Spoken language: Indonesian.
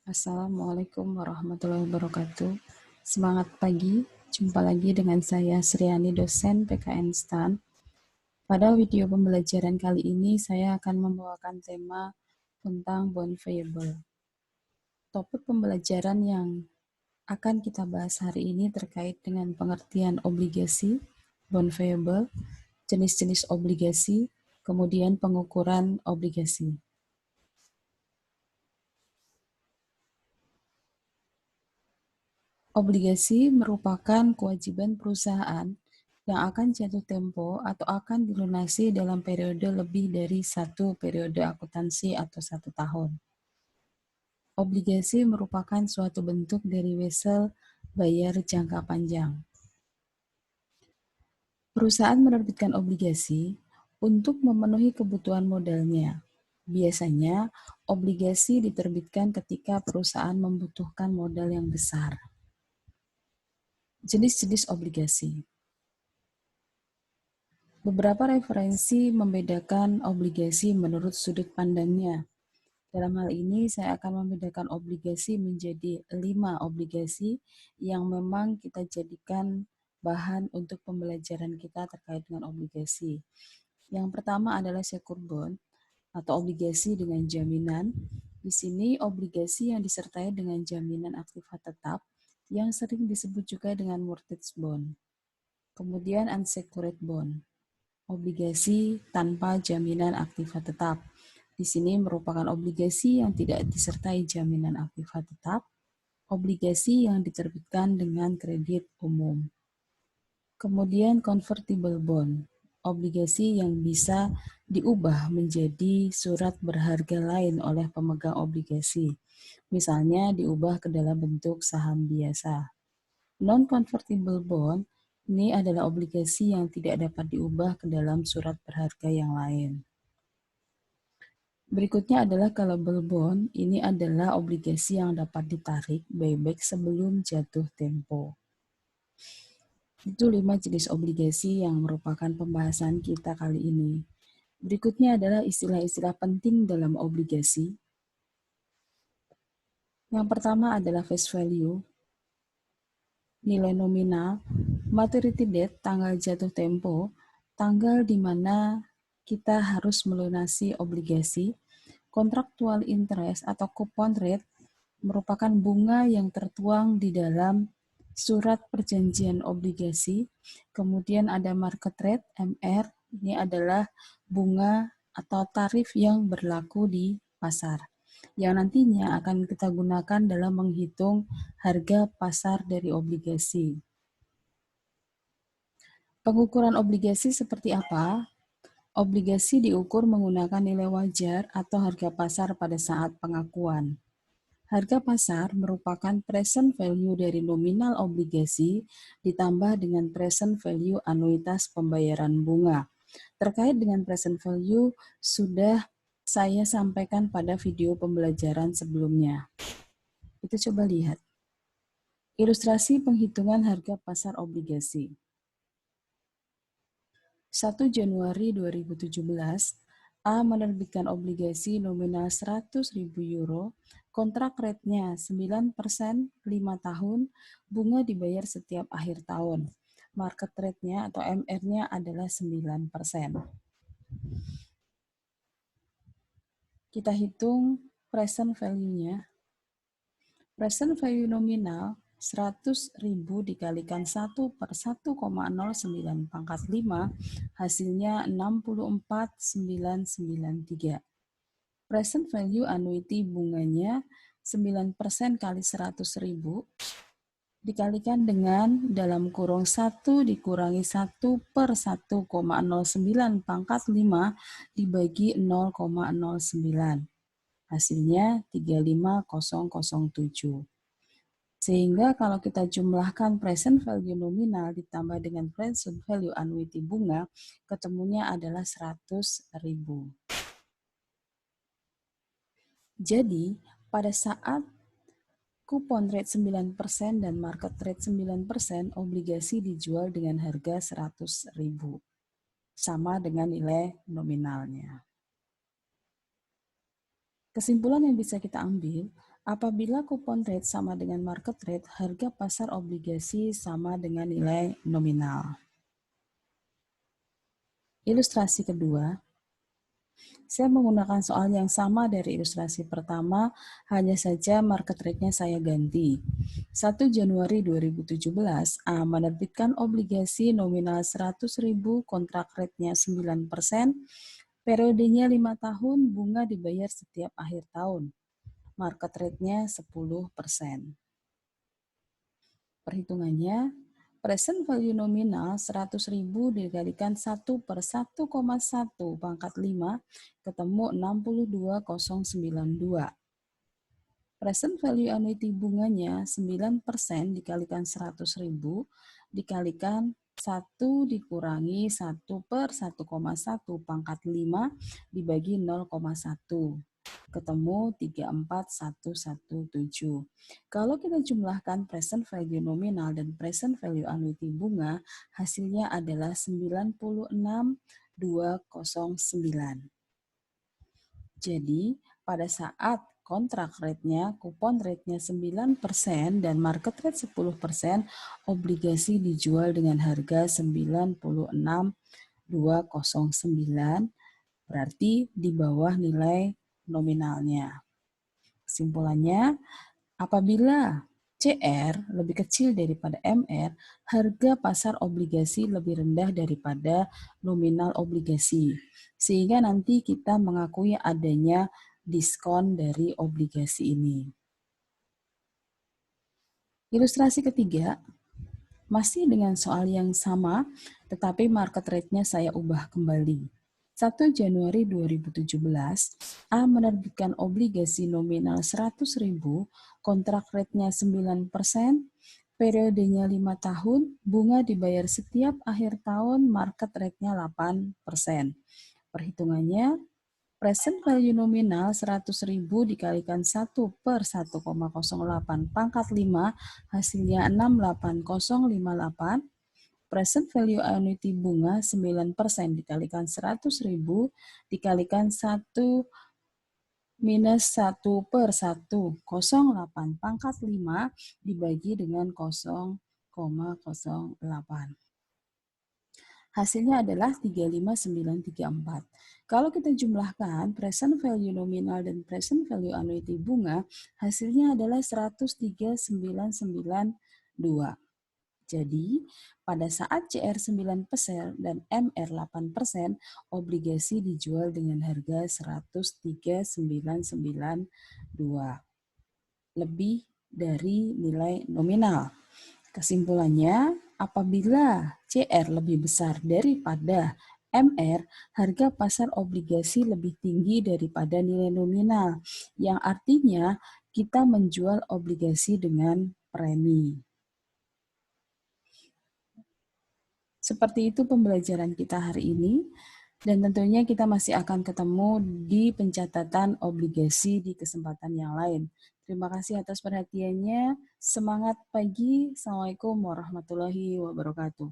Assalamualaikum warahmatullahi wabarakatuh. Semangat pagi, jumpa lagi dengan saya Sriani, dosen PKN STAN. Pada video pembelajaran kali ini, saya akan membawakan tema tentang bond payable. Topik pembelajaran yang akan kita bahas hari ini terkait dengan pengertian obligasi, bond payable, jenis-jenis obligasi, kemudian pengukuran obligasi. Obligasi merupakan kewajiban perusahaan yang akan jatuh tempo atau akan dilunasi dalam periode lebih dari satu periode akuntansi atau 1 tahun. Obligasi merupakan suatu bentuk dari wesel bayar jangka panjang. Perusahaan menerbitkan obligasi untuk memenuhi kebutuhan modalnya. Biasanya, obligasi diterbitkan ketika perusahaan membutuhkan modal yang besar. Jenis-jenis obligasi. Beberapa referensi membedakan obligasi menurut sudut pandangnya. Dalam hal ini, saya akan membedakan obligasi menjadi 5 obligasi yang memang kita jadikan bahan untuk pembelajaran kita terkait dengan obligasi. Yang pertama adalah secure bond atau obligasi dengan jaminan. Di sini obligasi yang disertai dengan jaminan aktiva tetap yang sering disebut juga dengan mortgage bond. Kemudian unsecured bond, obligasi tanpa jaminan aktiva tetap. Di sini merupakan obligasi yang tidak disertai jaminan aktiva tetap, obligasi yang diterbitkan dengan kredit umum. Kemudian convertible bond, obligasi yang bisa diubah menjadi surat berharga lain oleh pemegang obligasi. Misalnya diubah ke dalam bentuk saham biasa. Non-convertible bond ini adalah obligasi yang tidak dapat diubah ke dalam surat berharga yang lain. Berikutnya adalah callable bond. Ini adalah obligasi yang dapat ditarik buyback sebelum jatuh tempo. Itu 5 jenis obligasi yang merupakan pembahasan kita kali ini. Berikutnya adalah istilah-istilah penting dalam obligasi. Yang pertama adalah face value, nilai nominal, maturity date, tanggal jatuh tempo, tanggal di mana kita harus melunasi obligasi, kontraktual interest atau coupon rate merupakan bunga yang tertuang di dalam surat perjanjian obligasi. Kemudian ada market rate, MR, ini adalah bunga atau tarif yang berlaku di pasar, yang nantinya akan kita gunakan dalam menghitung harga pasar dari obligasi. Pengukuran obligasi seperti apa? Obligasi diukur menggunakan nilai wajar atau harga pasar pada saat pengakuan. Harga pasar merupakan present value dari nominal obligasi ditambah dengan present value anuitas pembayaran bunga. Terkait dengan present value, sudah saya sampaikan pada video pembelajaran sebelumnya. Kita coba lihat. Ilustrasi penghitungan harga pasar obligasi. 1 Januari 2017, A menerbitkan obligasi nominal 100.000 euro, kontrak rate-nya 9%, 5 tahun, bunga dibayar setiap akhir tahun. Market rate-nya atau MR-nya adalah 9%. Kita hitung present value-nya. Present value nominal 100.000 dikalikan 1 per 1,09 pangkat 5, hasilnya 64.993. Present value annuity bunganya 9% kali 100.000 dikalikan dengan dalam kurung 1 dikurangi 1 per 1,09 pangkat 5 dibagi 0,09. Hasilnya 35007. Sehingga kalau kita jumlahkan present value nominal ditambah dengan present value annuity bunga, ketemunya adalah 100.000. Jadi, pada saat kupon rate 9% dan market rate 9%, obligasi dijual dengan harga 100.000. Sama dengan nilai nominalnya. Kesimpulan yang bisa kita ambil Apabila kupon rate sama dengan market rate, harga pasar obligasi sama dengan nilai nominal. Ilustrasi kedua, saya menggunakan soal yang sama dari ilustrasi pertama, hanya saja market rate-nya saya ganti. 1 Januari 2017, A menerbitkan obligasi nominal 100.000, kontrak rate-nya 9%, periodenya 5 tahun, bunga dibayar setiap akhir tahun. Market rate-nya 10%. Perhitungannya, present value nominal 100.000 dikalikan 1 per 1,1 pangkat 5 ketemu 62.092. Present value annuity bunganya 9% dikalikan 100.000 dikalikan 1 dikurangi 1 per 1,1 pangkat 5 dibagi 0,1. Ketemu 34117. Kalau kita jumlahkan present value nominal dan present value annuity bunga, hasilnya adalah 96.209. Jadi, pada saat kontrak rate-nya, kupon rate-nya 9% dan market rate 10%, obligasi dijual dengan harga 96.209, berarti di bawah nilai nominalnya. Kesimpulannya, apabila CR lebih kecil daripada MR, harga pasar obligasi lebih rendah daripada nominal obligasi. Sehingga nanti kita mengakui adanya diskon dari obligasi ini. Ilustrasi ketiga, masih dengan soal yang sama, tetapi market rate-nya saya ubah kembali. 1 Januari 2017, A menerbitkan obligasi nominal 100.000, kontrak rate-nya 9%, periodenya 5 tahun, bunga dibayar setiap akhir tahun, market rate-nya 8%. Perhitungannya, present value nominal 100.000 dikalikan 1 per 1,08 pangkat 5, hasilnya 68058. Present value annuity bunga 9% dikalikan 100.000 dikalikan 1 minus 1 per 1,08 pangkat 5 dibagi dengan 0,08. Hasilnya adalah 35934. Kalau kita jumlahkan present value nominal dan present value annuity bunga, hasilnya adalah 103.992. Jadi, pada saat CR 9% dan MR 8%, obligasi dijual dengan harga 103.992, lebih dari nilai nominal. Kesimpulannya, apabila CR lebih besar daripada MR, harga pasar obligasi lebih tinggi daripada nilai nominal, yang artinya kita menjual obligasi dengan premi. Seperti itu pembelajaran kita hari ini, dan tentunya kita masih akan ketemu di pencatatan obligasi di kesempatan yang lain. Terima kasih atas perhatiannya. Semangat pagi. Assalamualaikum warahmatullahi wabarakatuh.